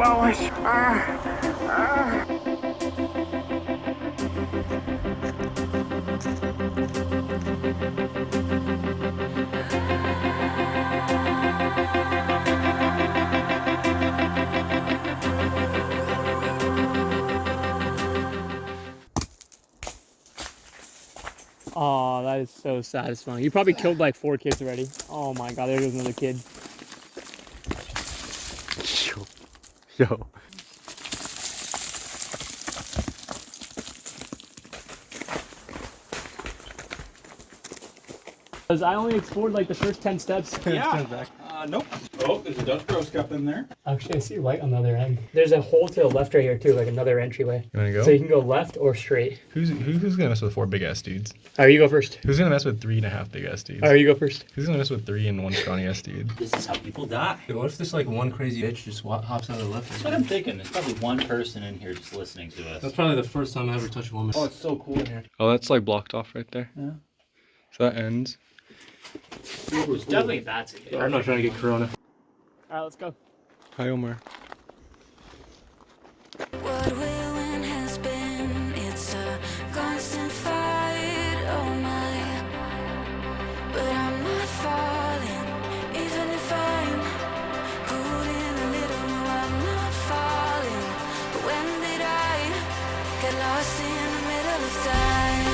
flowers. Oh, that is so satisfying. You probably killed like 4 kids already. Oh my god, there goes another kid. Yo. Because I only explored like the first 10 steps. Yeah. Nope. Oh, there's a Dutch Bros Cup in there. Actually, I see light on the other end. There's a hole to the left right here too, like another entryway. You wanna go? So you can go left or straight. Who's gonna mess with 4 big ass dudes? Alright, you go first. Who's gonna mess with 3.5 big ass dudes? Alright, you go first. Who's gonna mess with 3 and 1 scrawny ass dude? This is how people die. Dude, what if this like one crazy bitch just hops out of the left? That's what I'm thinking. There's probably one person in here just listening to us. That's probably the first time I ever touched a woman. Oh, it's so cool in here. Oh, that's like blocked off right there. Yeah. So that ends. It's definitely bats in here. I'm not trying to get corona. Alright, let's go. Hi, Omar. What will and has been, it's a constant fight, oh my. But I'm not falling, even if I'm putting a little, no, I'm not falling. But when did I get lost in the middle of time?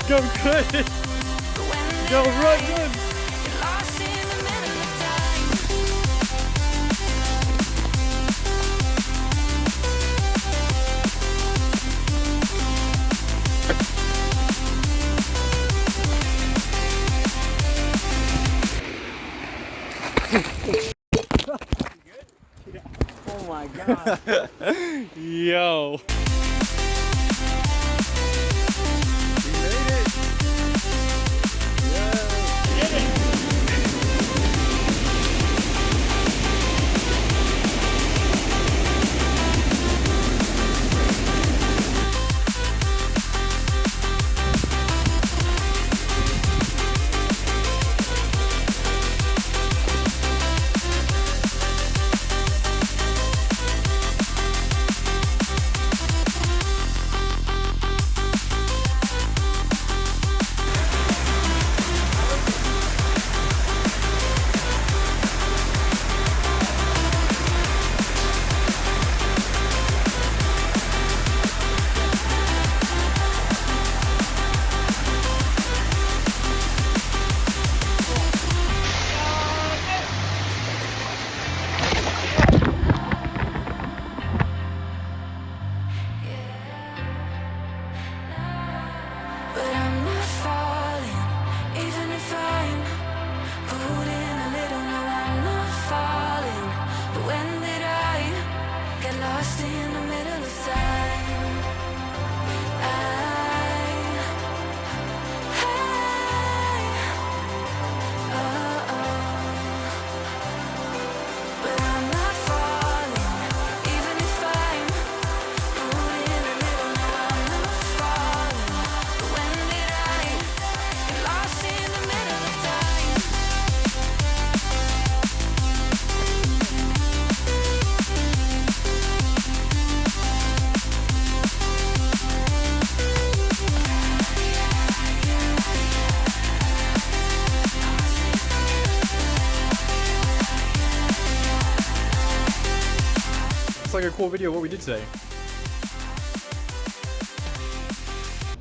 Go good! Go run good! Lost in the middle of time. Oh my god. Yo! But I'm not falling, even if I'm putting a little, no, I'm not falling. But when did I get lost in the middle of time? But I'm not falling, even if I'm putting a little, no, I'm not falling. But when did I get lost in the middle of time? It's like a cool video of what we did today.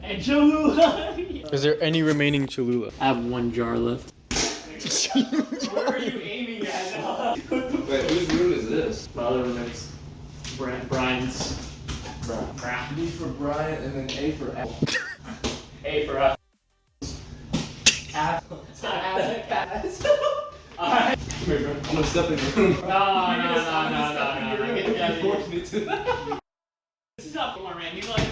And Cholula! Is there any remaining Cholula? I have 1 jar left. Where are you aiming at now? Wait, whose room is this? My other room is Brian's. Brian. B for Brian and then A for Apple. A for us. Apple. It's not ass. Alright. I'm gonna step in your room. No. Get out of here. Force me to. This is not for man. He's like.